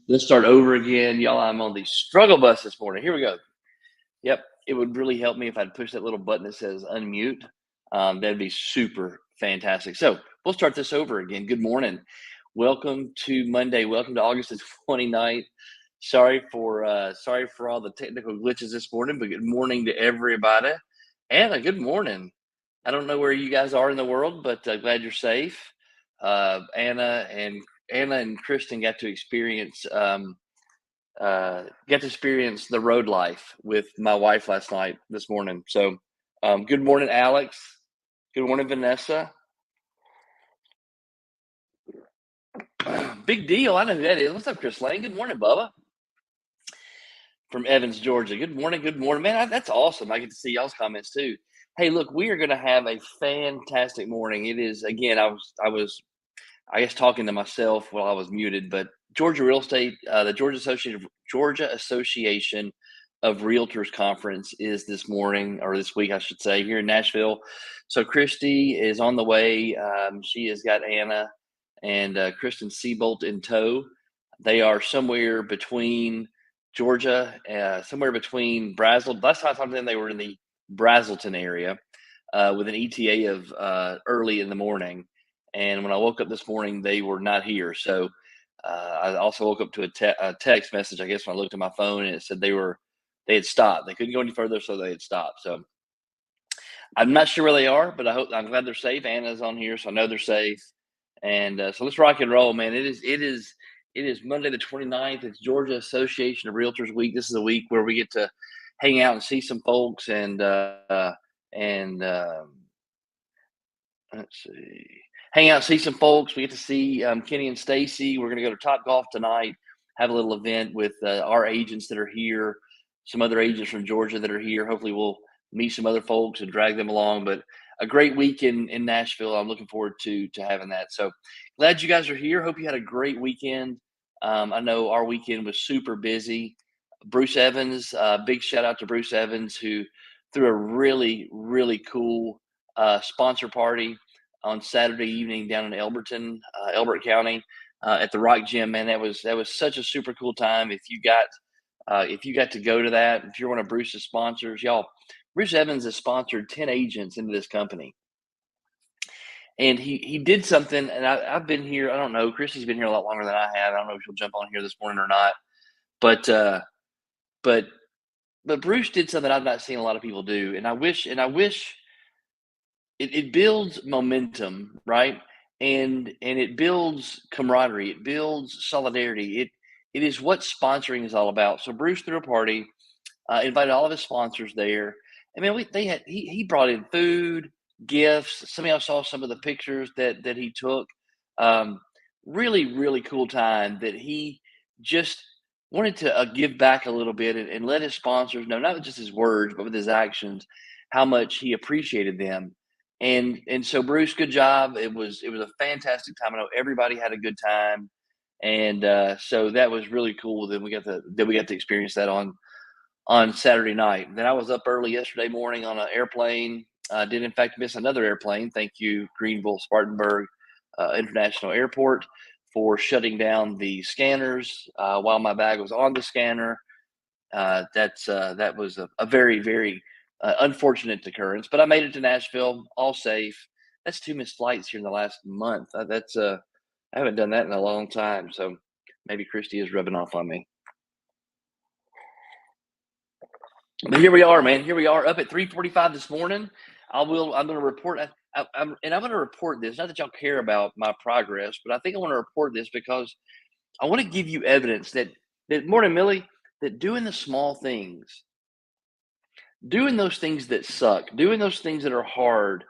Let's start over again. Y'all, I'm on the struggle bus this morning. Here we go. Yep. It would really help me if I'd push that little button that says unmute. That'd be super fantastic. So we'll start this over again. Good morning. Welcome to Monday. Welcome to August the 29th. Sorry for all the technical glitches this morning, but good morning to everybody. Anna, good morning. I don't know where you guys are in the world, but glad you're safe. Anna and Kristen got to experience the road life with my wife this morning. So good morning, Alex. Good morning, Vanessa. Big deal. I know who that is. What's up, Chris Lane? Good morning, Bubba. From Evans, Georgia. Good morning. Good morning, man. That's awesome. I get to see y'all's comments too. Hey, look, we are going to have a fantastic morning. It is, again, I was I guess talking to myself while I was muted, but Georgia Real Estate, the Georgia Association of Realtors Conference is this morning, or this week, I should say, here in Nashville. So Christy is on the way. She has got Anna and Kristen Seabolt in tow. They are somewhere between Georgia, somewhere between Brazel. Last time I talked to them, they were in the Brazelton area with an ETA of early in the morning. And when I woke up this morning, they were not here. So I also woke up to a text message, I guess, when I looked at my phone, and it said they had stopped. They couldn't go any further, so they had stopped. So I'm not sure where they are, but I'm glad they're safe. Anna's on here, so I know they're safe. And so let's rock and roll, man. It is Monday the 29th. It's Georgia Association of Realtors Week. This is a week where we get to hang out and see some folks and let's see. Hang out, see some folks. We get to see Kenny and Stacy. We're going to go to Top Golf tonight, have a little event with our agents that are here, some other agents from Georgia that are here. Hopefully we'll meet some other folks and drag them along. But a great week in Nashville. I'm looking forward to having that. So glad you guys are here. Hope you had a great weekend. I know our weekend was super busy. Bruce Evans, big shout out to Bruce Evans, who threw a really, really cool sponsor party on Saturday evening down in Elbert County, at the Rock Gym. Man, that was such a super cool time. If you got to go to that, if you're one of Bruce's sponsors, y'all, Bruce Evans has sponsored 10 agents into this company. And he did something, and I've been here. I don't know. Christy's been here a lot longer than I have. I don't know if she'll jump on here this morning or not. But Bruce did something I've not seen a lot of people do, and I wish it builds momentum, right? And it builds camaraderie. It builds solidarity. It is what sponsoring is all about. So Bruce threw a party, invited all of his sponsors there. And man, they had he brought in food, gifts. Some of y'all saw some of the pictures that he took. Um, really cool time that he just wanted to give back a little bit and let his sponsors know, not just his words, but with his actions, how much he appreciated them. And so Bruce, good job. It was a fantastic time. I know everybody had a good time, and so that was really cool that we got to experience that on Saturday night. Then I was up early yesterday morning on an airplane. I did in fact miss another airplane. Thank you, Greenville Spartanburg International Airport, for shutting down the scanners while my bag was on the scanner. That was a very unfortunate occurrence, but I made it to Nashville all safe. That's two missed flights here in the last month. I haven't done that in a long time, so maybe Christy is rubbing off on me. But here we are, man. Here we are up at 3:45 this morning. I'm going to report. I'm going to report this. Not that y'all care about my progress, but I think I want to report this because I want to give you evidence that morning, Millie, that doing the small things, doing those things that suck, doing those things that are hard,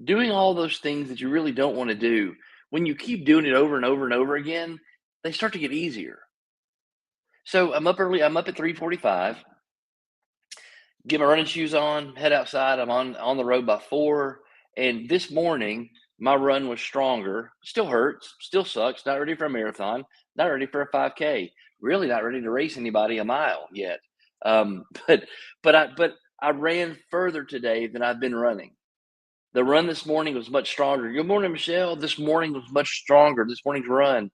doing all those things that you really don't want to do, when you keep doing it over and over and over again, they start to get easier. So I'm up early. I'm up at 3:45. Get my running shoes on, head outside. I'm on the road by 4. And this morning, my run was stronger. Still hurts, still sucks. Not ready for a marathon. Not ready for a 5K. Really not ready to race anybody a mile yet. Um, but I ran further today than I've been running. The run this morning was much stronger. Good morning, Michelle. This morning was much stronger. This morning's run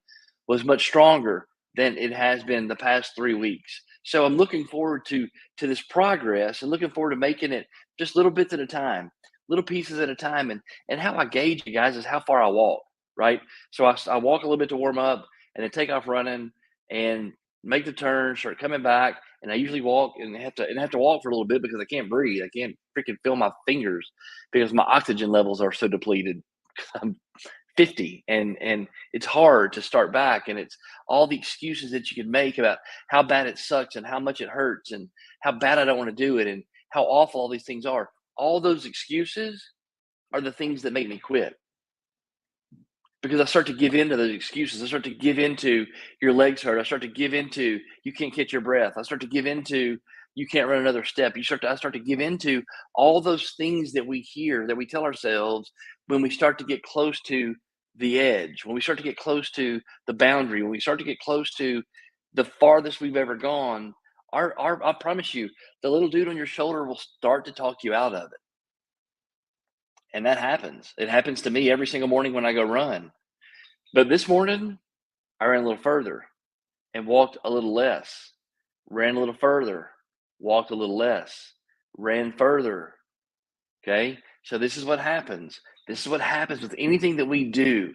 was much stronger than it has been the past 3 weeks. So I'm looking forward to this progress and looking forward to making it just little bits at a time, little pieces at a time. And how I gauge you guys is how far I walk, right? So I walk a little bit to warm up and then take off running and make the turn, start coming back. And I usually walk and have to walk for a little bit because I can't breathe. I can't freaking feel my fingers because my oxygen levels are so depleted. I'm 50 and it's hard to start back, and it's all the excuses that you can make about how bad it sucks and how much it hurts and how bad I don't want to do it and how awful all these things are. All those excuses are the things that make me quit because I start to give into those excuses. I start to give into your legs hurt. I start to give into you can't catch your breath. I start to give into you can't run another step. I start to give into all those things that we hear, that we tell ourselves when we start to get close to the edge, when we start to get close to the boundary, when we start to get close to the farthest we've ever gone. Our I promise you, the little dude on your shoulder will start to talk you out of it. And that happens. It happens to me every single morning when I go run. But this morning, I ran a little further and walked a little less. Ran a little further, walked a little less, ran further. Okay. So this is what happens. This is what happens with anything that we do.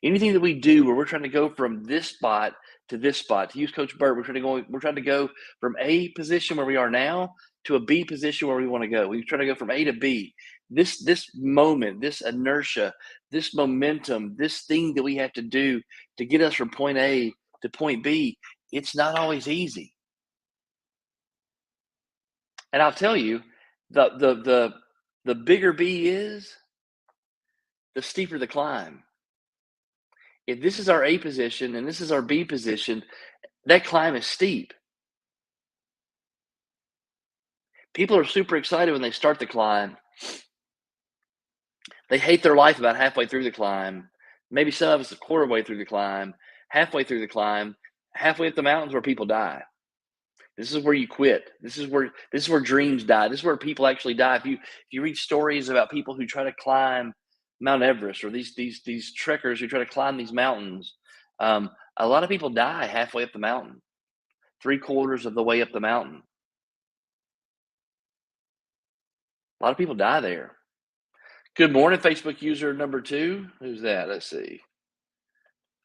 Anything that we do where we're trying to go from this spot to this spot. To use Coach Burt, we're trying to go from A position where we are now to a B position where we want to go. We're trying to go from A to B. This moment, this inertia, this momentum, this thing that we have to do to get us from point A to point B, it's not always easy. And I'll tell you, the bigger B is, the steeper the climb. If this is our A position and this is our B position, that climb is steep. People are super excited when they start the climb. They hate their life about halfway through the climb. Maybe some of us a quarter way through the climb, halfway through the climb, halfway up the mountains where people die. This is where you quit. This is where dreams die. This is where people actually die. If you read stories about people who try to climb Mount Everest or these trekkers who try to climb these mountains, a lot of people die halfway up the mountain, 3/4 of the way up the mountain. A lot of people die there. Good morning, Facebook user number 2. Who's that? Let's see.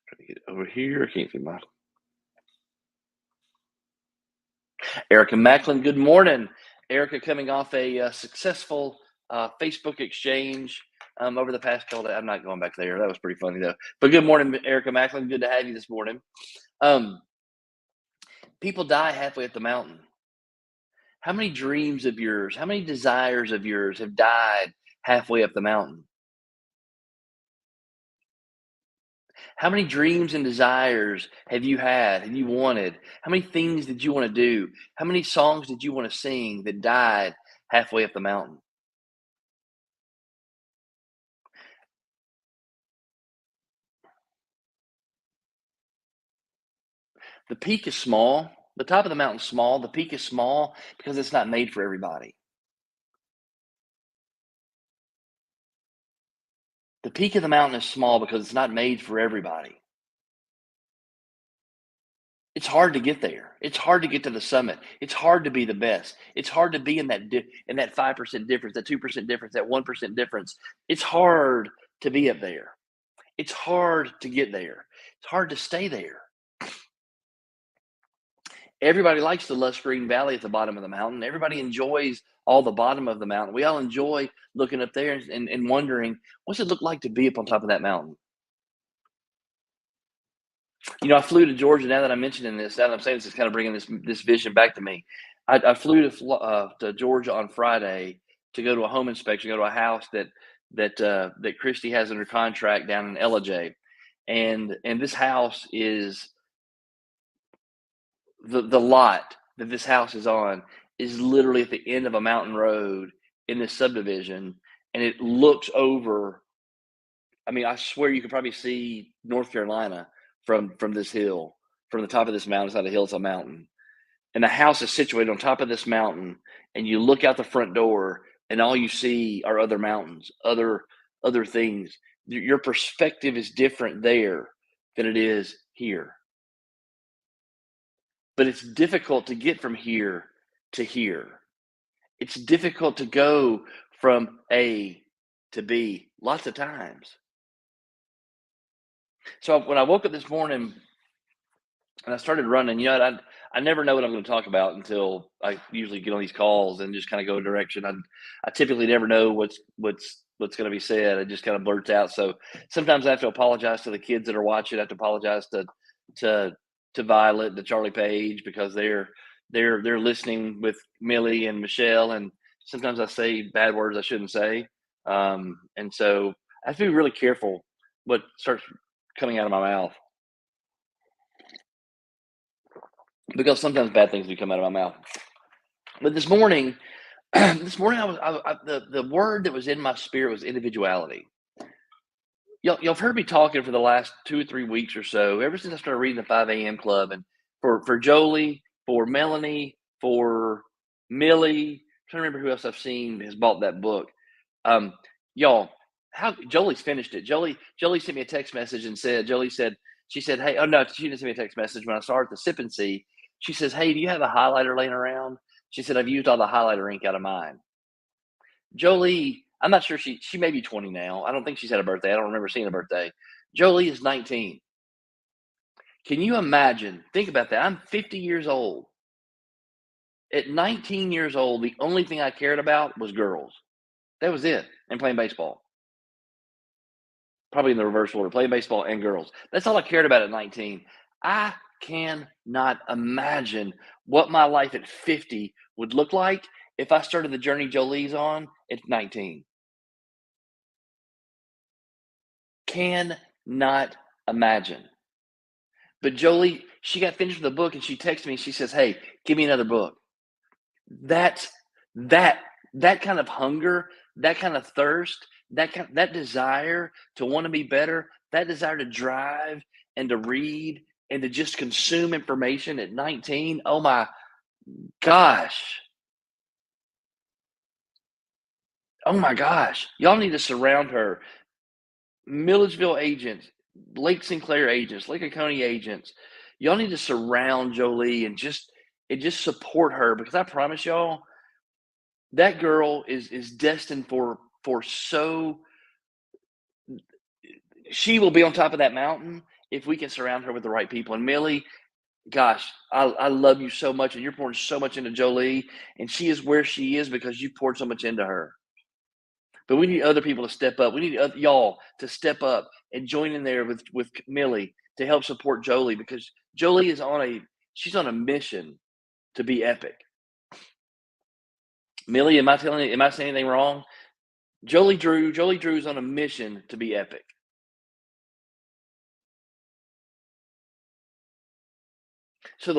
Try to get over here. I can't see my Erica Macklin. Good morning, Erica. Coming off a successful Facebook exchange over the past couple days. I'm not going back there. That was pretty funny though. But good morning, Erica Macklin. Good to have you this morning. Um, People die halfway up the mountain. How many dreams of yours, how many desires of yours have died halfway up the mountain? How many dreams and desires have you had and you wanted? How many things did you want to do? How many songs did you want to sing that died halfway up the mountain? The peak is small. The top of the mountain's small. The peak is small because it's not made for everybody. The peak of the mountain is small because it's not made for everybody. It's hard to get there. It's hard to get to the summit. It's hard to be the best. It's hard to be in that 5% difference, that 2% difference, that 1% difference. It's hard to be up there. It's hard to get there. It's hard to stay there. Everybody likes the lush green valley at the bottom of the mountain. Everybody enjoys all the bottom of the mountain. We all enjoy looking up there and wondering, what's it look like to be up on top of that mountain? I flew to Georgia. Now that I'm mentioning this, now that I'm saying this, is kind of bringing this vision back to me. I flew to Georgia on Friday to go to a home inspection, go to a house that Christy has under contract down in Ellijay, and this house is the lot that this house is on is literally at the end of a mountain road in this subdivision, and it looks over. I mean, I swear you could probably see North Carolina from this hill, from the top of this mountain. It's not a hill; it's a mountain, and the house is situated on top of this mountain. And you look out the front door, and all you see are other mountains, other things. Your perspective is different there than it is here. But it's difficult to get from here to here. It's difficult to go from A to B lots of times. So when I woke up this morning and I started running, I never know what I'm going to talk about until I usually get on these calls and just kind of go a direction. I typically never know what's going to be said. It just kind of blurts out. So sometimes I have to apologize to the kids that are watching. I have to apologize to to Violet, to Charlie Page, because they're listening with Millie and Michelle, and sometimes I say bad words I shouldn't say, and so I have to be really careful what starts coming out of my mouth, because sometimes bad things do come out of my mouth. But this morning, this morning the word that was in my spirit was individuality. Y'all have heard me talking for the last 2 or 3 weeks or so, ever since I started reading the 5 a.m. Club, and for Jolie, for Melanie, for Millie. I'm trying to remember who else I've seen has bought that book. Um, y'all, how Jolie's finished it. Jolie sent me a text message and said, she said, hey, oh no, she didn't send me a text message when I saw her at the sip and see. She says, hey, do you have a highlighter laying around? She said, I've used all the highlighter ink out of mine. Jolie, I'm not sure, she may be 20 now. I don't think she's had a birthday. I don't remember seeing a birthday. Jolie is 19. Can you imagine? Think about that. I'm 50 years old. At 19 years old, the only thing I cared about was girls. That was it. And playing baseball. Probably in the reverse order, playing baseball and girls. That's all I cared about at 19. I cannot imagine what my life at 50 would look like if I started the journey Jolie's on at 19. Cannot imagine. But Jolie, she got finished with the book and she texted me. She says, hey, give me another book. That's that that kind of hunger, that kind of thirst, that desire to want to be better, that desire to drive and to read and to just consume information at 19. Oh my gosh. Oh my gosh. Y'all need to surround her. Milledgeville agents, Lake Sinclair agents, Lake Oconee agents. Y'all need to surround Jolie and just support her, because I promise y'all that girl is destined for so she will be on top of that mountain if we can surround her with the right people. And Millie, gosh, I love you so much, and you're pouring so much into Jolie, and she is where she is because you poured so much into her. But we need other people to step up. We need y'all to step up and join in there with Millie to help support Jolie because Jolie is she's on a mission to be epic. Millie, am I saying anything wrong? Jolie Drew's on a mission to be epic. So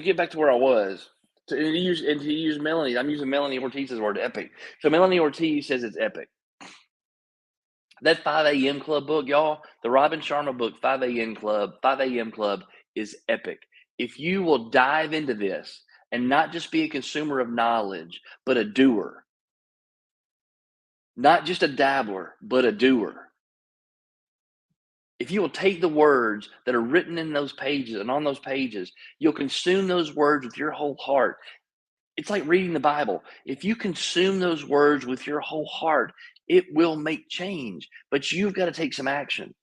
get back to where I was. To use Melanie, I'm using Melanie Ortiz's word epic. So Melanie Ortiz says it's epic. That 5 a.m. club book, y'all, the Robin Sharma book, 5 a.m. club is epic. If you will dive into this and not just be a consumer of knowledge, but a doer, not just a dabbler, but a doer. If you will take the words that are written in those pages and on those pages, you'll consume those words with your whole heart. It's like reading the Bible. If you consume those words with your whole heart, it will make change, but you've got to take some action.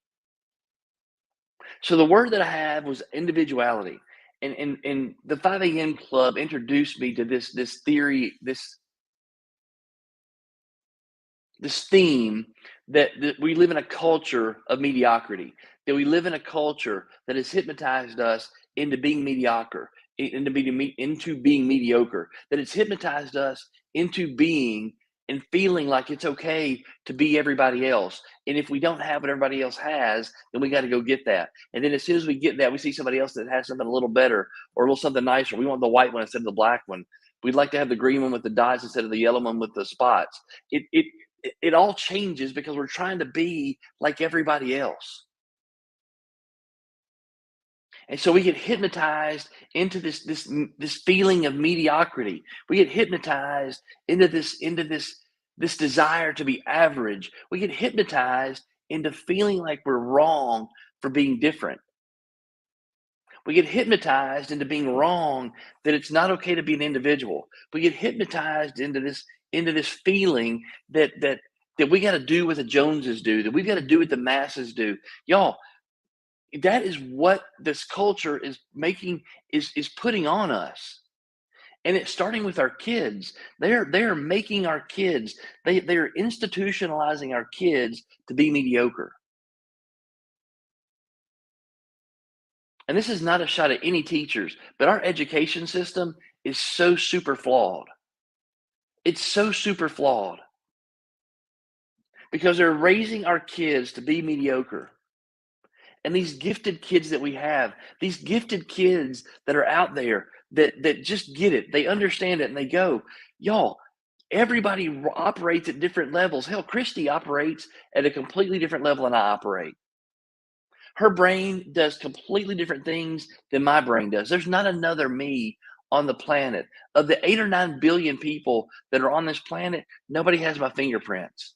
So the word that I have was individuality. And the 5 a.m. club introduced me to this theory, this theme that we live in a culture of mediocrity, that we live in a culture that has hypnotized us into being mediocre, into being mediocre, that it's hypnotized us into being and feeling like it's okay to be everybody else. And if we don't have what everybody else has, then we got to go get that. And then as soon as we get that, we see somebody else that has something a little better or a little something nicer. We want the white one instead of the black one. We'd like to have the green one with the dots instead of the yellow one with the spots. It all changes because we're trying to be like everybody else. And so we get hypnotized into this feeling of mediocrity. We get hypnotized into this desire to be average. We get hypnotized into feeling like we're wrong for being different. We get hypnotized into being wrong that it's not okay to be an individual. We get hypnotized into this feeling that we got to do what the Joneses do, that we got to do what the masses do. Y'all, that is what this culture is making is putting on us. And it's starting with our kids. They're making our kids, they're institutionalizing our kids to be mediocre. And this is not a shot at any teachers, but our education system is so super flawed. It's so super flawed because they're raising our kids to be mediocre. And these gifted kids that we have, these gifted kids that are out there that just get it, they understand it, and they go, y'all. Everybody operates at different levels. Hell, Christy operates at a completely different level than I operate. Her brain does completely different things than my brain does. There's not another me on the planet. Of the 8 or 9 billion people that are on this planet, nobody has my fingerprints.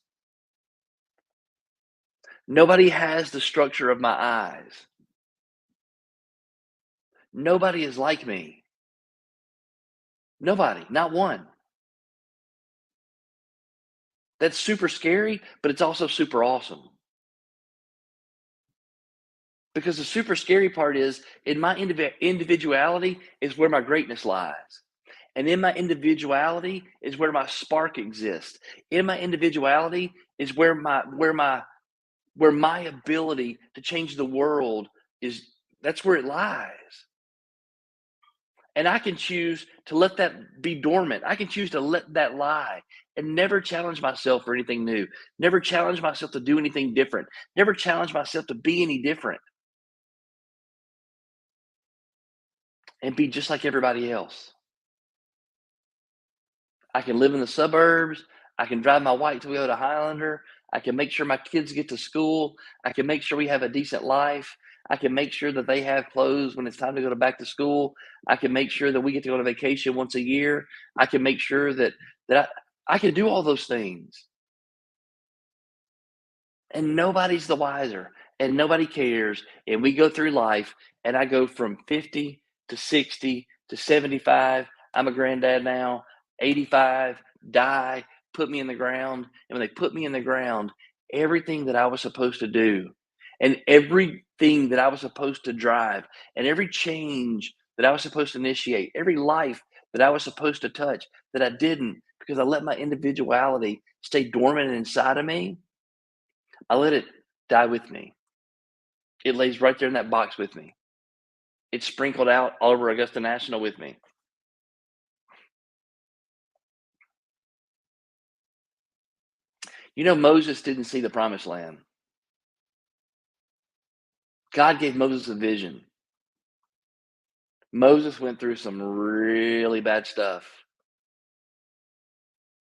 Nobody has the structure of my eyes. Nobody is like me. Nobody, not one. That's super scary, but it's also super awesome. Because the super scary part is in my individuality is where my greatness lies. And in my individuality is where my spark exists. In my individuality is where my ability to change the world is. That's where it lies. And I can choose to let that be dormant. I can choose to let that lie and never challenge myself for anything new. Never challenge myself to do anything different. Never challenge myself to be any different and be just like everybody else. I can live in the suburbs. I can drive my white Toyota Highlander. I can make sure my kids get to school. I can make sure we have a decent life. I can make sure that they have clothes when it's time to go to back to school. I can make sure that we get to go on vacation once a year. I can make sure that I can do all those things. And nobody's the wiser and nobody cares. And we go through life and I go from 50 to 60 to 75. I'm a granddad now, 85, die, put me in the ground. And when they put me in the ground, everything that I was supposed to do and everything that I was supposed to drive and every change that I was supposed to initiate, every life that I was supposed to touch that I didn't because I let my individuality stay dormant inside of me. I let it die with me. It lays right there in that box with me. It's sprinkled out all over Augusta National with me. Moses didn't see the promised land. God gave Moses a vision. Moses went through some really bad stuff,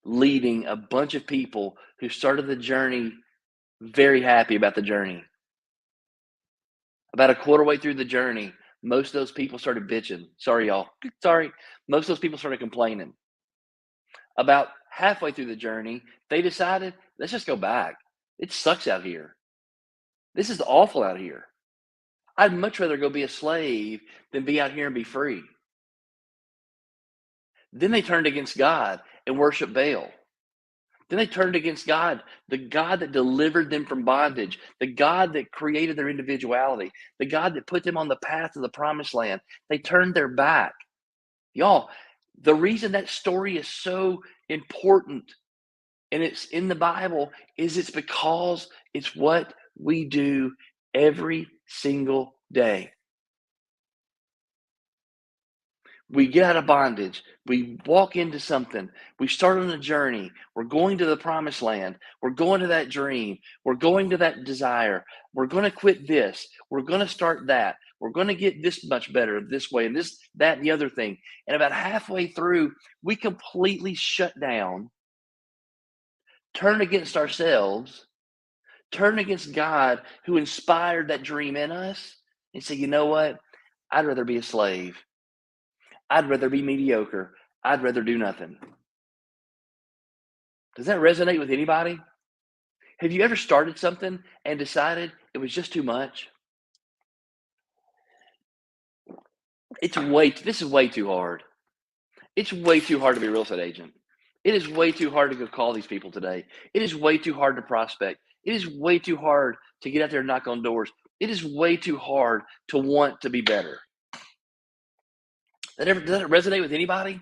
leading a bunch of people who started the journey very happy about the journey. About a quarter way through the journey, most of those people started bitching. Sorry, y'all. Sorry. Most of those people started complaining. About halfway through the journey, they decided, let's just go back. It sucks out here. This is awful out here. I'd much rather go be a slave than be out here and be free. Then they turned against God and worshiped Baal. Then they turned against God, the God that delivered them from bondage, the God that created their individuality, the God that put them on the path to the promised land. They turned their back. Y'all, the reason that story is so important and it's in the Bible is it's because it's what we do every single day. We get out of bondage. We walk into something. We start on a journey. We're going to the promised land. We're going to that dream. We're going to that desire. We're going to quit this. We're going to start that. We're going to get this much better this way and this, that, and the other thing. And about halfway through, we completely shut down, turn against ourselves, turn against God who inspired that dream in us and say, you know what? I'd rather be a slave. I'd rather be mediocre. I'd rather do nothing. Does that resonate with anybody? Have you ever started something and decided it was just too much? This is way too hard. It's way too hard to be a real estate agent. It is way too hard to go call these people today. It is way too hard to prospect. It is way too hard to get out there and knock on doors. It is way too hard to want to be better. Does that resonate with anybody?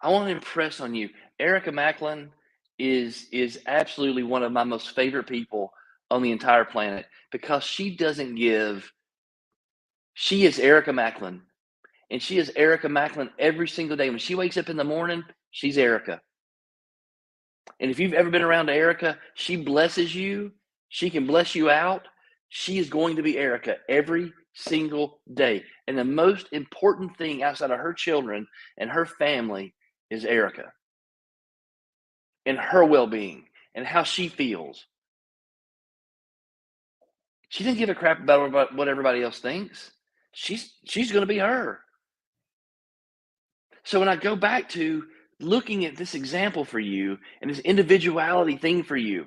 I want to impress on you. Erica Macklin is absolutely one of my most favorite people on the entire planet because she doesn't give. She is Erica Macklin, and she is Erica Macklin every single day. When she wakes up in the morning, she's Erica. And if you've ever been around Erica, she blesses you. She can bless you out. She is going to be Erica every single day. And the most important thing outside of her children and her family is Erica and her well-being and how she feels. She didn't give a crap about what everybody else thinks. She's going to be her. So when I go back to looking at this example for you and this individuality thing for you,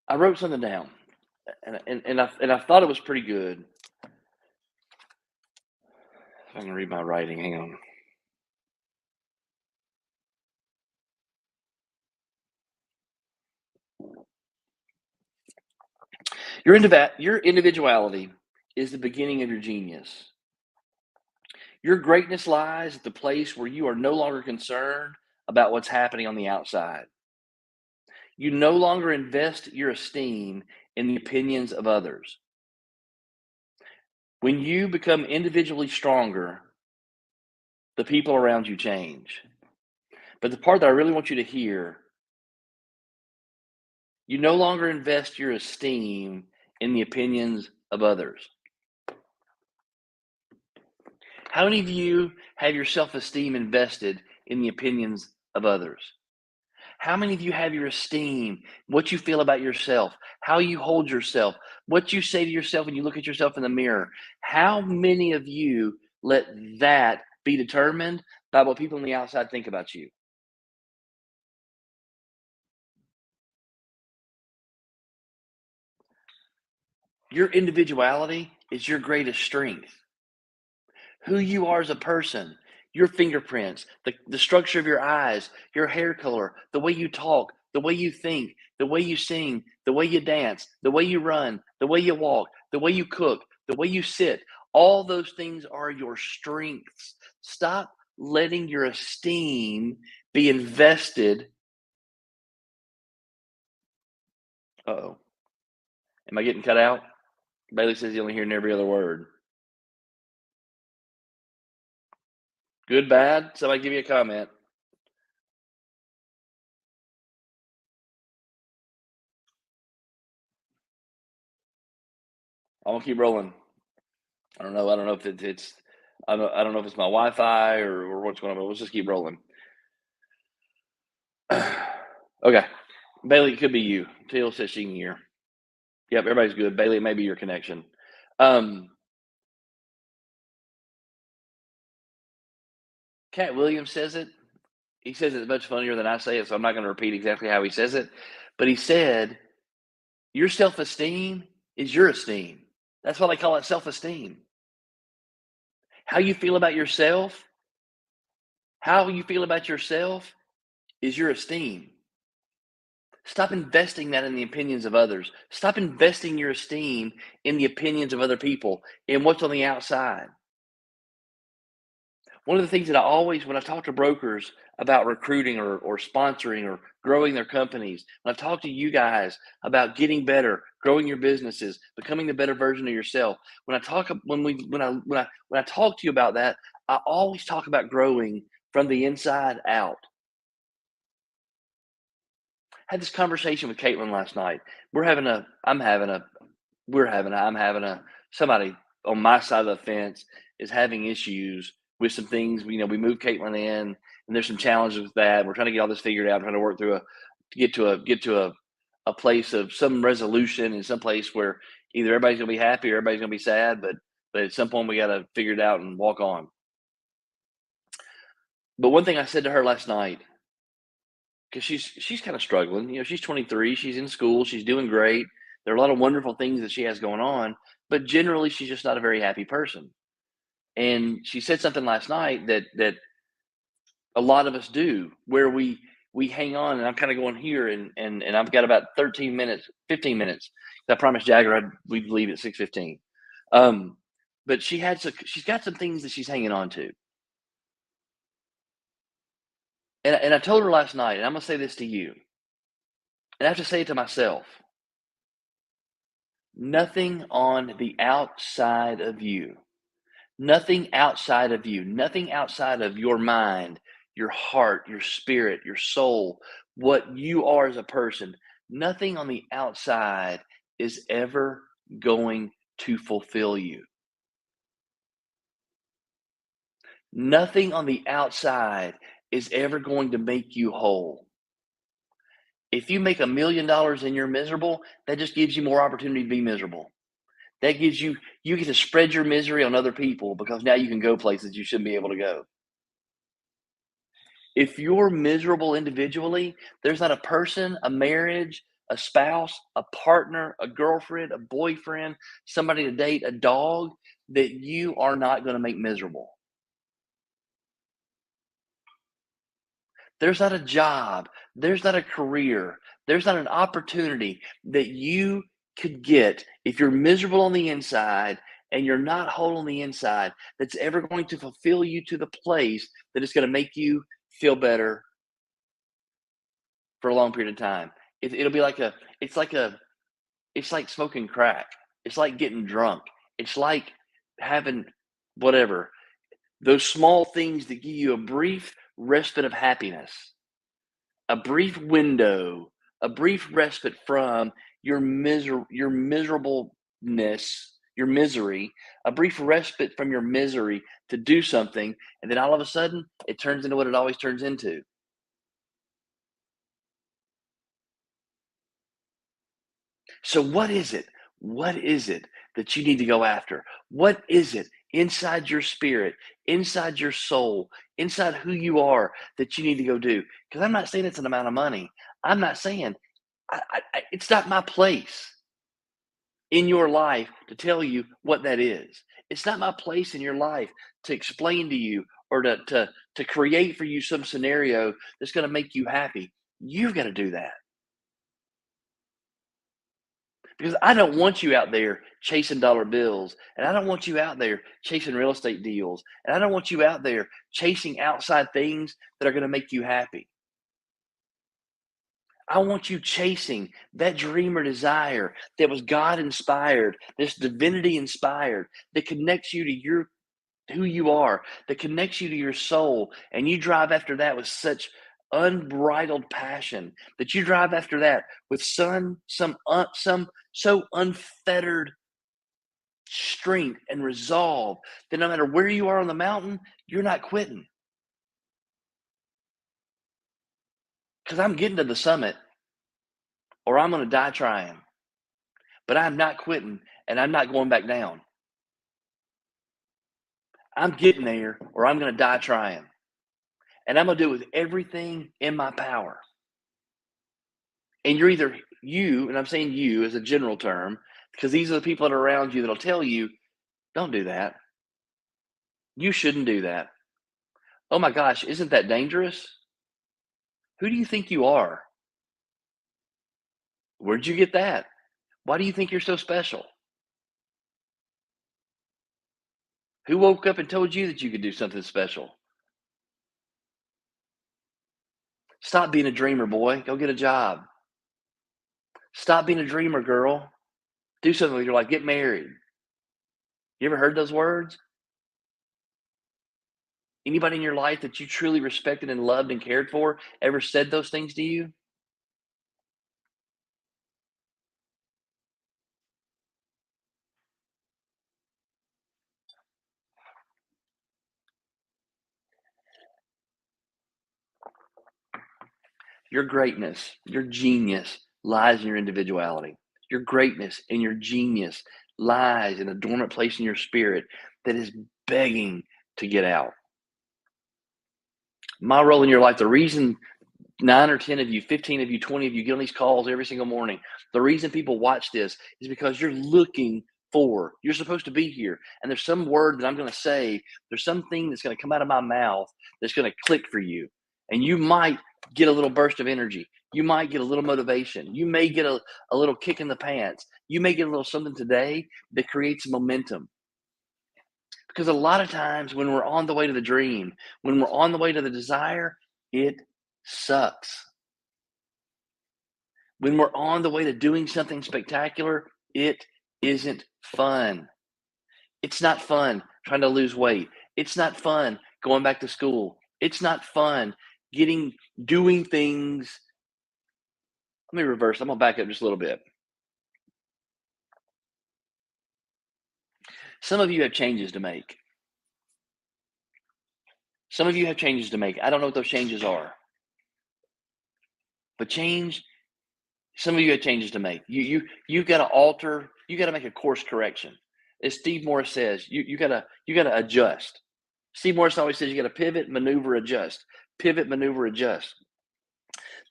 I wrote something down, and I thought it was pretty good. If I can read my writing, hang on. Your individuality is the beginning of your genius. Your greatness lies at the place where you are no longer concerned about what's happening on the outside. You no longer invest your esteem in the opinions of others. When you become individually stronger, the people around you change. But the part that I really want you to hear, you no longer invest your esteem in the opinions of others. How many of you have your self-esteem invested in the opinions of others? How many of you have your esteem, what you feel about yourself, how you hold yourself, what you say to yourself when you look at yourself in the mirror? How many of you let that be determined by what people on the outside think about you? Your individuality is your greatest strength. Who you are as a person, your fingerprints, the structure of your eyes, your hair color, the way you talk, the way you think, the way you sing, the way you dance, the way you run, the way you walk, the way you cook, the way you sit. All those things are your strengths. Stop letting your esteem be invested. Uh-oh. Am I getting cut out? Bailey says he's only hearing every other word. Good, bad? Somebody give me a comment. I'm gonna keep rolling. I don't know. I don't know if it's I don't know if it's my Wi-Fi or what's going on, but let's just keep rolling. Okay. Bailey, it could be you. Teal says she can hear. Yep, everybody's good. Bailey, it may be your connection. Cat Williams says it. He says it much funnier than I say it, so I'm not going to repeat exactly how he says it. But he said, your self-esteem is your esteem. That's why they call it self-esteem. How you feel about yourself, how you feel about yourself is your esteem. Stop investing that in the opinions of others. Stop investing your esteem in the opinions of other people and what's on the outside. One of the things that I always, when I talk to brokers about recruiting or sponsoring or growing their companies, when I talk to you guys about getting better, growing your businesses, becoming the better version of yourself, when I talk to you about that, I always talk about growing from the inside out. I had this conversation with Caitlin last night. We're having a, I'm having a, we're having a, I'm having a, somebody on my side of the fence is having issues with some things. We moved Caitlin in, and there's some challenges with that. We're trying to get all this figured out, trying to work through to get to a place of some resolution in some place where either everybody's gonna be happy or everybody's gonna be sad. But at some point we got to figure it out and walk on. But one thing I said to her last night, because she's kind of struggling. She's 23. She's in school. She's doing great. There are a lot of wonderful things that she has going on, but generally she's just not a very happy person. And she said something last night that a lot of us do, where we hang on. And I'm kind of going here, and I've got about 13 minutes, 15 minutes. I promised Jagger we'd leave at 6:15. But she's got some things that she's hanging on to. And I told her last night, and I'm gonna say this to you, and I have to say it to myself. Nothing on the outside of you, nothing outside of you, nothing outside of your mind, your heart, your spirit, your soul, what you are as a person, nothing on the outside is ever going to fulfill you. Nothing on the outside is ever going to make you whole. If you make $1 million and you're miserable, that just gives you more opportunity to be miserable. That gives you get to spread your misery on other people because now you can go places you shouldn't be able to go. If you're miserable individually, there's not a person, a marriage, a spouse, a partner, a girlfriend, a boyfriend, somebody to date, a dog that you are not going to make miserable. There's not a job, there's not a career, there's not an opportunity that you could get if you're miserable on the inside and you're not whole on the inside that's ever going to fulfill you to the place that is going to make you feel better for a long period of time. It'll be like it's like smoking crack. It's like getting drunk. It's like having whatever, those small things that give you a brief respite of happiness, a brief window, a brief respite from your miserableness, your misery, a brief respite from your misery to do something, and then all of a sudden it turns into what it always turns into. So what is it? What is it that you need to go after? What is it inside your spirit, inside your soul, inside who you are that you need to go do? Because I'm not saying it's an amount of money. I'm not saying it's not my place in your life to tell you what that is. It's not my place in your life to explain to you or to create for you some scenario that's going to make you happy. You've got to do that. Because I don't want you out there chasing dollar bills, and I don't want you out there chasing real estate deals, and I don't want you out there chasing outside things that are going to make you happy. I want you chasing that dream or desire that was God inspired, this divinity inspired, that connects you to your who you are, that connects you to your soul, and you drive after that with such unbridled passion, that you drive after that with some so unfettered strength and resolve that no matter where you are on the mountain, you're not quitting. Because I'm getting to the summit, or I'm going to die trying. But I'm not quitting, and I'm not going back down. I'm getting there, or I'm going to die trying. And I'm going to do it with everything in my power. And you're either you, and I'm saying you as a general term, because these are the people that are around you that'll tell you, don't do that. You shouldn't do that. Oh my gosh, isn't that dangerous? Who do you think you are? Where'd you get that? Why do you think you're so special? Who woke up and told you that you could do something special? Stop being a dreamer, boy. Go get a job. Stop being a dreamer, girl. Do something with your life. Get married. You ever heard those words? Anybody in your life that you truly respected and loved and cared for ever said those things to you? Your greatness, your genius lies in your individuality. Your greatness and your genius lies in a dormant place in your spirit that is begging to get out. My role in your life, the reason 9 or 10 of you, 15 of you, 20 of you get on these calls every single morning. The reason people watch this is because you're supposed to be here. And there's some word that I'm going to say, there's something that's going to come out of my mouth that's going to click for you. And you might get a little burst of energy. You might get a little motivation. You may get a little kick in the pants. You may get a little something today that creates momentum. Because a lot of times when we're on the way to the dream, when we're on the way to the desire, it sucks. When we're on the way to doing something spectacular, it isn't fun. It's not fun trying to lose weight. It's not fun going back to school. It's not fun doing things. Let me reverse. I'm going to back up just a little bit. Some of you have changes to make. Some of you have changes to make. I don't know what those changes are. But some of you have changes to make. You've got to alter, you got to make a course correction. As Steve Morris says, you gotta adjust. Steve Morris always says you gotta pivot, maneuver, adjust. Pivot, maneuver, adjust.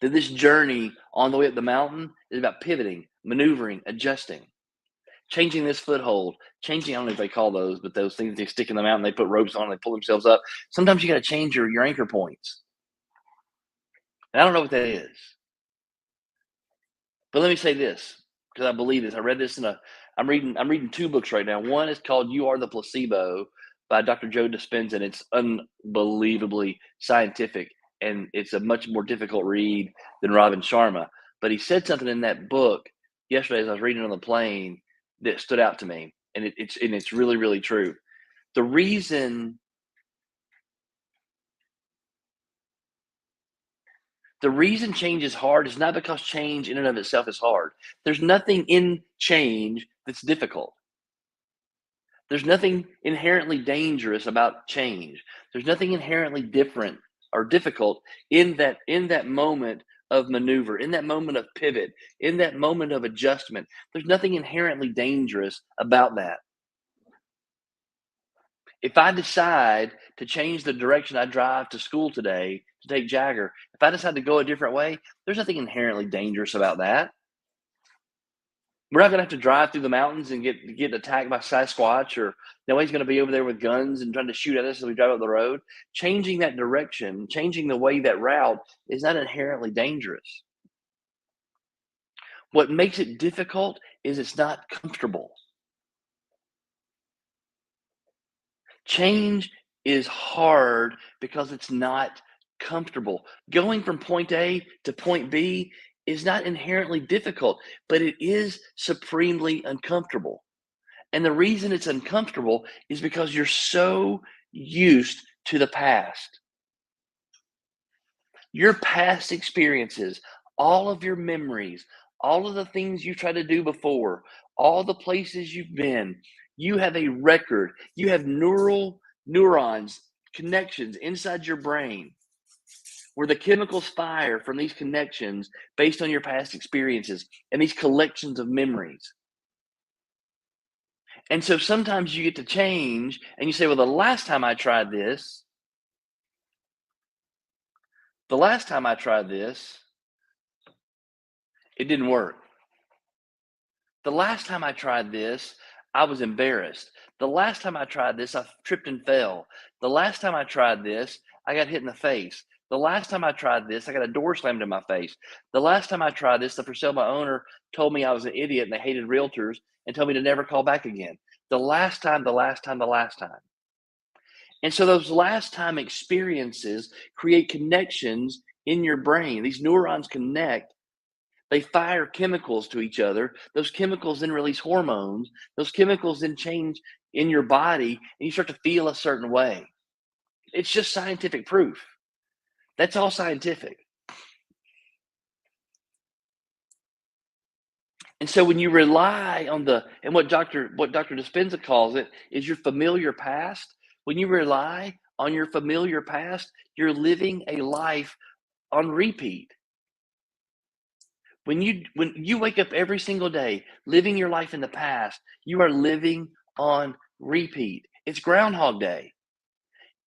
That this journey on the way up the mountain is about pivoting, maneuvering, adjusting, changing this foothold, changing, I don't know if they call those, but those things they stick in the mountain, they put ropes on, they pull themselves up. Sometimes you gotta change your anchor points. And I don't know what that is. But let me say this, because I believe this. I read this I'm reading two books right now. One is called You Are the Placebo by Dr. Joe Dispenza, and it's unbelievably scientific, and it's a much more difficult read than Robin Sharma. But he said something in that book yesterday as I was reading on the plane that stood out to me, and it's really, really true. The reason the reason change is hard is not because change in and of itself is hard. There's nothing in change that's difficult. There's nothing inherently dangerous about change. There's nothing inherently different or difficult in that moment of maneuver, in that moment of pivot, in that moment of adjustment. There's nothing inherently dangerous about that. If I decide to change the direction I drive to school today to take Jagger, if I decide to go a different way, there's nothing inherently dangerous about that. We're not gonna have to drive through the mountains and get attacked by Sasquatch, or nobody's gonna be over there with guns and trying to shoot at us as we drive up the road. Changing that direction, changing the way that route is not inherently dangerous. What makes it difficult is it's not comfortable. Change is hard because it's not comfortable. Going from point A to point B is not inherently difficult, but it is supremely uncomfortable. And the reason it's uncomfortable is because you're so used to the past. Your past experiences, all of your memories, all of the things you tried to do before, all the places you've been, you have a record. You have neurons, connections inside your brain where the chemicals fire from these connections based on your past experiences and these collections of memories. And so sometimes you get to change and you say, well, the last time I tried this, it didn't work. The last time I tried this, I was embarrassed. The last time I tried this, I tripped and fell. The last time I tried this, I got hit in the face. The last time I tried this, I got a door slammed in my face. The last time I tried this, the for sale by owner told me I was an idiot and they hated realtors and told me to never call back again. The last time, the last time, the last time. And so those last time experiences create connections in your brain. These neurons connect, they fire chemicals to each other. Those chemicals then release hormones. Those chemicals then change in your body, and you start to feel a certain way. It's just scientific proof. That's all scientific. And so when you rely on and what Dr. Dispenza calls it is your familiar past. When you rely on your familiar past, you're living a life on repeat. When you wake up every single day living your life in the past, you are living on repeat. It's Groundhog Day.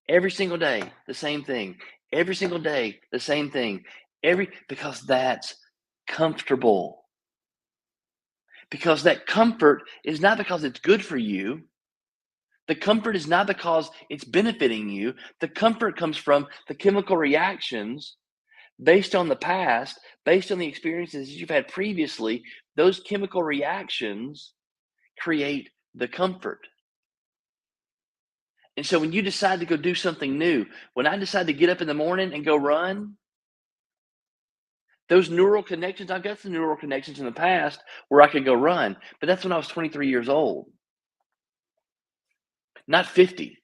Every single day, the same thing. Every single day, the same thing. Because that's comfortable. Because that comfort is not because it's good for you. The comfort is not because it's benefiting you. The comfort comes from the chemical reactions based on the past, based on the experiences you've had previously. Those chemical reactions create the comfort. And so when you decide to go do something new, when I decide to get up in the morning and go run, those neural connections, I've got some neural connections in the past where I could go run, but that's when I was 23 years old, not 50.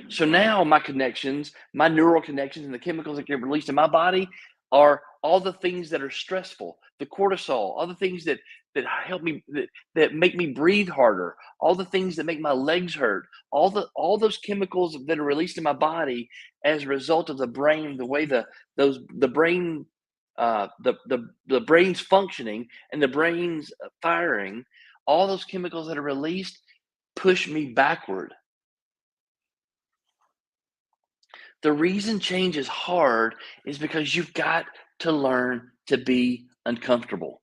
So now my connections, my neural connections and the chemicals that get released in my body are all the things that are stressful, the cortisol, all the things that help me that make me breathe harder, all the things that make my legs hurt, all those chemicals that are released in my body as a result of the brain, the way the brain the brain's functioning and the brain's firing, all those chemicals that are released push me backward. The reason change is hard is because you've got to learn to be uncomfortable.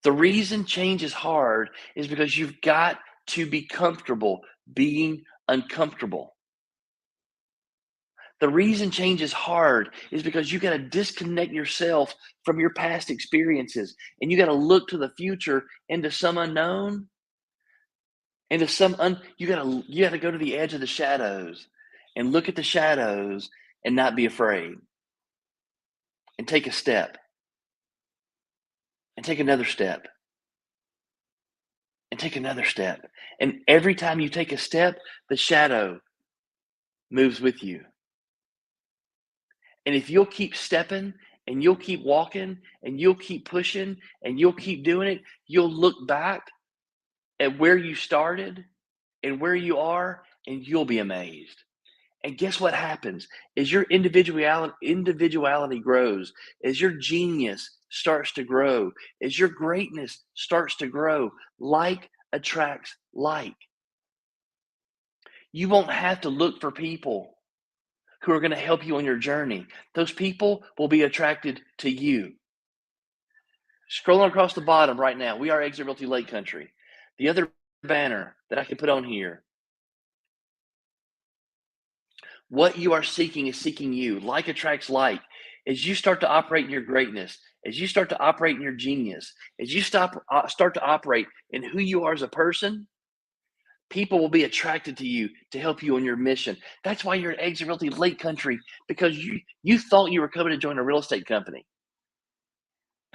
The reason change is hard is because you've got to be comfortable being uncomfortable. The reason change is hard is because you got to disconnect yourself from your past experiences and you got to look to the future into some unknown, into you got to go to the edge of the shadows and look at the shadows and not be afraid and take a step and take another step and take another step. And every time you take a step, the shadow moves with you. And if you'll keep stepping and you'll keep walking and you'll keep pushing and you'll keep doing it, you'll look back at where you started and where you are, and you'll be amazed. And guess what happens is your individuality grows, as your genius starts to grow, as your greatness starts to grow. Like attracts like. You won't have to look for people who are going to help you on your journey. Those people will be attracted to you. Scrolling across the bottom right now, we are Exit Realty Lake Country. The other banner that I can put on here, what you are seeking is seeking you. Like attracts like. As you start to operate in your greatness, as you start to operate in your genius, as you start to operate in who you are as a person, people will be attracted to you to help you on your mission. That's why you're at Exit Realty Lake Country, because you thought you were coming to join a real estate company.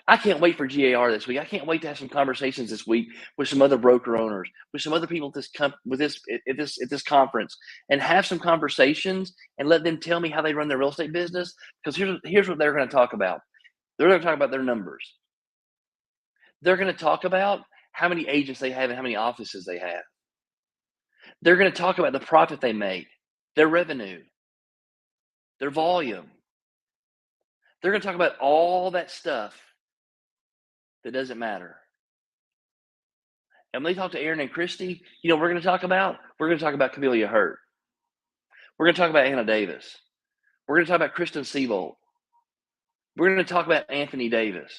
I can't wait for GAR this week. I can't wait to have some conversations this week with some other broker owners, with some other people at this conference, and have some conversations and let them tell me how they run their real estate business. Because here's what they're going to talk about. They're going to talk about their numbers. They're going to talk about how many agents they have and how many offices they have. They're going to talk about the profit they make, their revenue, their volume. They're going to talk about all that stuff that doesn't matter. And when they talk to Aaron and Christy, you know, we're going to talk about Camellia Hurt. We're going to talk about Anna Davis. We're going to talk about Kristen Siebold. We're going to talk about Anthony Davis.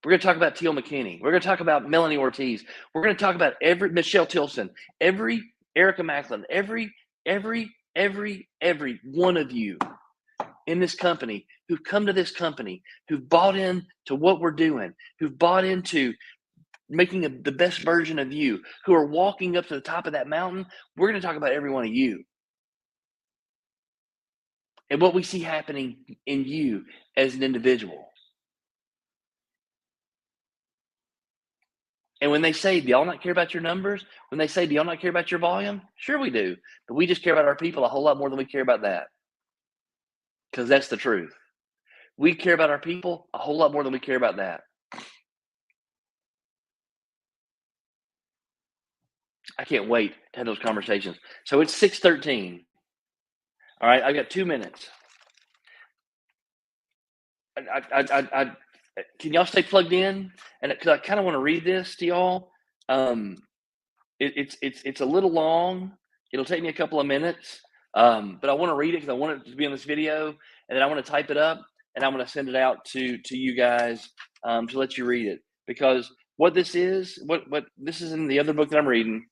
We're going to talk about Teal McKinney. We're going to talk about Melanie Ortiz. We're going to talk about Michelle Tilson, every Erica Macklin, every one of you in this company who've come to this company, who've bought into what we're doing, who've bought into making the best version of you, who are walking up to the top of that mountain. We're going to talk about every one of you and what we see happening in you as an individual. And when they say, do y'all not care about your numbers? When they say, do y'all not care about your volume? Sure we do. But we just care about our people a whole lot more than we care about that. Because that's the truth. We care about our people a whole lot more than we care about that. I can't wait to have those conversations. So it's 6:13. All right, I've got 2 minutes. Can y'all stay plugged in? And because I kind of want to read this to y'all. It's a little long. It'll take me a couple of minutes, but I want to read it because I want it to be on this video, and then I want to type it up and I want to send it out to you guys to let you read it. Because what this is in the other book that I'm reading,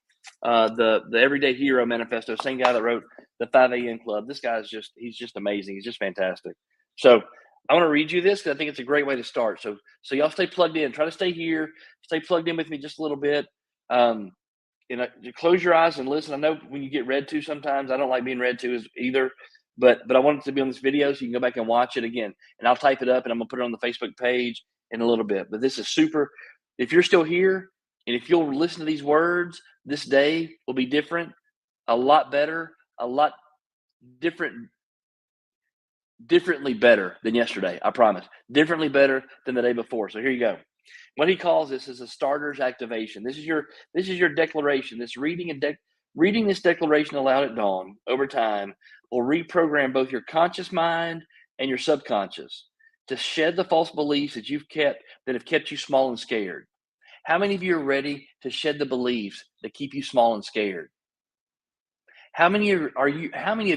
the Everyday Hero Manifesto. Same guy that wrote the 5 a.m. Club. This guy's he's just amazing. He's just fantastic. So I want to read you this because I think it's a great way to start. So y'all stay plugged in. Try to stay here. Stay plugged in with me just a little bit. You close your eyes and listen. I know when you get read to, sometimes I don't like being read to either, but I want it to be on this video so you can go back and watch it again. And I'll type it up and I'm gonna put it on the Facebook page in a little bit. But this is super. If you're still here and if you'll listen to these words, this day will be different, a lot better, a lot differently better than yesterday. I promise. Differently better than the day before. So here you go. What he calls this is a starter's activation. This is your declaration. Reading this declaration aloud at dawn over time will reprogram both your conscious mind and your subconscious to shed the false beliefs that have kept you small and scared. How many of you are ready to shed the beliefs that keep you small and scared? How many of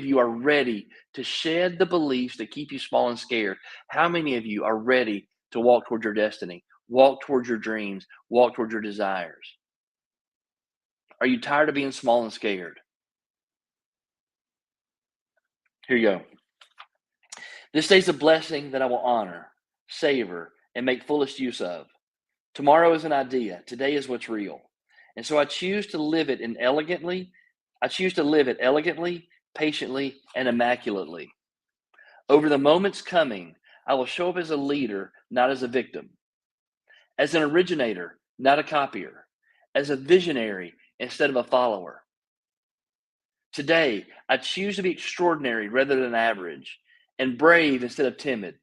you are ready to shed the beliefs that keep you small and scared? How many of you are ready to walk towards your destiny, walk towards your dreams, walk towards your desires? Are you tired of being small and scared? Here you go. This day's a blessing that I will honor, savor, and make fullest use of. Tomorrow is an idea. Today is what's real. And so I choose to live it elegantly, patiently, and immaculately. Over the moments coming, I will show up as a leader, not as a victim. As an originator, not a copier. As a visionary instead of a follower. Today, I choose to be extraordinary rather than average, and brave instead of timid.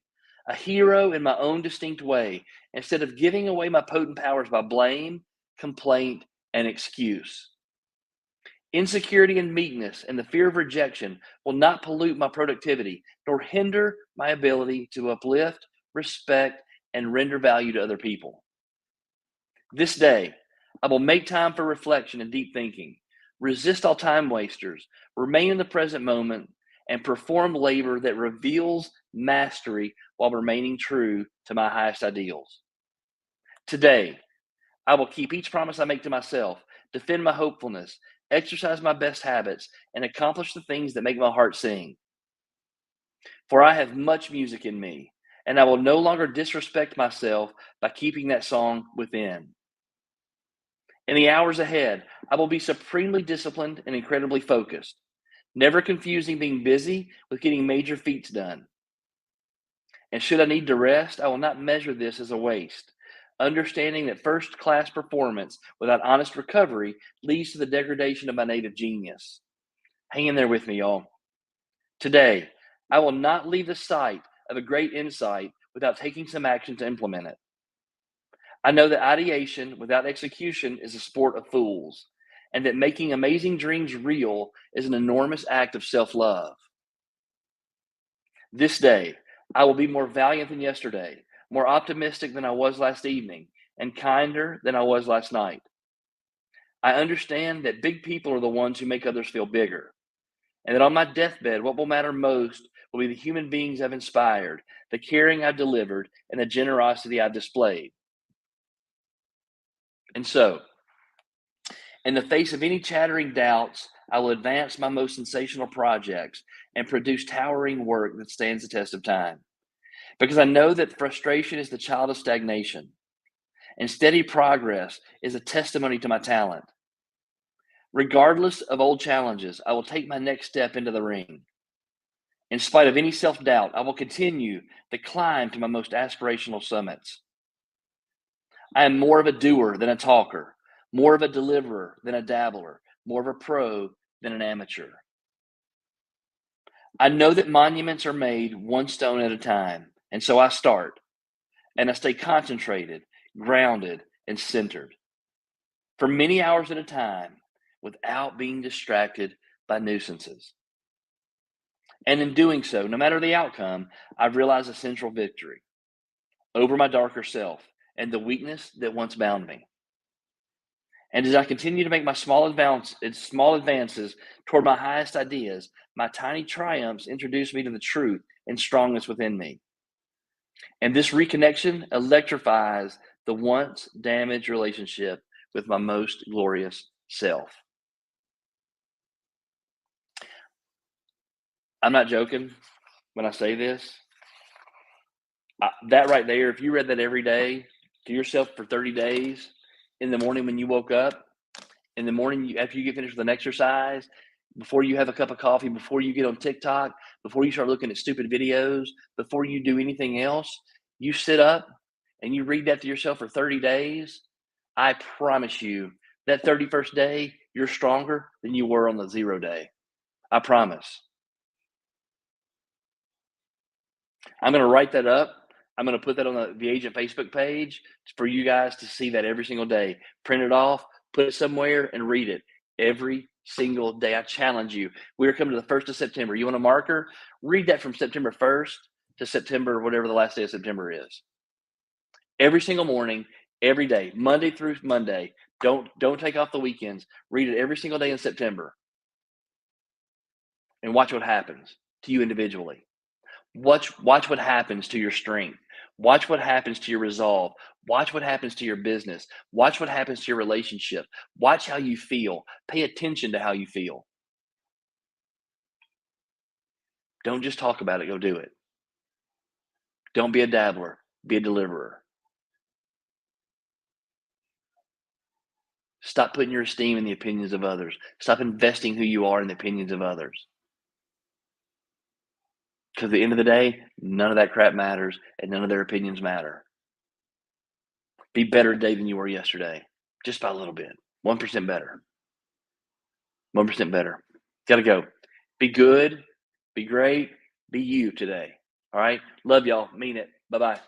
A hero in my own distinct way, instead of giving away my potent powers by blame, complaint, and excuse. Insecurity and meekness and the fear of rejection will not pollute my productivity, nor hinder my ability to uplift, respect, and render value to other people. This day, I will make time for reflection and deep thinking, resist all time wasters, remain in the present moment, and perform labor that reveals mastery while remaining true to my highest ideals. Today, I will keep each promise I make to myself, defend my hopefulness, exercise my best habits, and accomplish the things that make my heart sing. For I have much music in me, and I will no longer disrespect myself by keeping that song within. In the hours ahead, I will be supremely disciplined and incredibly focused, never confusing being busy with getting major feats done. And should I need to rest, I will not measure this as a waste, understanding that first class performance without honest recovery leads to the degradation of my native genius. Hang in there with me, y'all. Today, I will not leave the sight of a great insight without taking some action to implement it. I know that ideation without execution is a sport of fools, and that making amazing dreams real is an enormous act of self love. This day, I will be more valiant than yesterday, more optimistic than I was last evening, and kinder than I was last night. I understand that big people are the ones who make others feel bigger, and that on my deathbed, what will matter most will be the human beings I've inspired, the caring I've delivered, and the generosity I've displayed. And so, in the face of any chattering doubts, I will advance my most sensational projects and produce towering work that stands the test of time. Because I know that frustration is the child of stagnation, and steady progress is a testimony to my talent. Regardless of old challenges, I will take my next step into the ring. In spite of any self doubt, I will continue the climb to my most aspirational summits. I am more of a doer than a talker, more of a deliverer than a dabbler, more of a pro than an amateur. I know that monuments are made one stone at a time, and so I start, and I stay concentrated, grounded, and centered for many hours at a time without being distracted by nuisances. And in doing so, no matter the outcome, I've realized a central victory over my darker self and the weakness that once bound me. And as I continue to make my small advances toward my highest ideas, my tiny triumphs introduce me to the truth and strongness within me. And this reconnection electrifies the once damaged relationship with my most glorious self. I'm not joking when I say this. That right there, if you read that every day to yourself for 30 days, in the morning when you woke up, in the morning after you get finished with an exercise, before you have a cup of coffee, before you get on TikTok, before you start looking at stupid videos, before you do anything else, you sit up and you read that to yourself for 30 days, I promise you that 31st day, you're stronger than you were on the 0 day. I promise. I'm going to write that up. I'm going to put that on the Agent Facebook page for you guys to see that every single day. Print it off, put it somewhere, and read it every single day. I challenge you. We are coming to the 1st of September. You want a marker? Read that from September 1st to September, whatever the last day of September is. Every single morning, every day, Monday through Monday. Don't take off the weekends. Read it every single day in September and watch what happens to you individually. Watch what happens to your strength. Watch what happens to your resolve. Watch what happens to your business. Watch what happens to your relationship. Watch how you feel. Pay attention to how you feel. Don't just talk about it, go do it. Don't be a dabbler, be a deliverer. Stop putting your esteem in the opinions of others. Stop investing who you are in the opinions of others. Because at the end of the day, none of that crap matters and none of their opinions matter. Be better today than you were yesterday, just by a little bit. 1% better. 1% better. Gotta go. Be good, be great, be you today. All right. Love y'all. Mean it. Bye bye.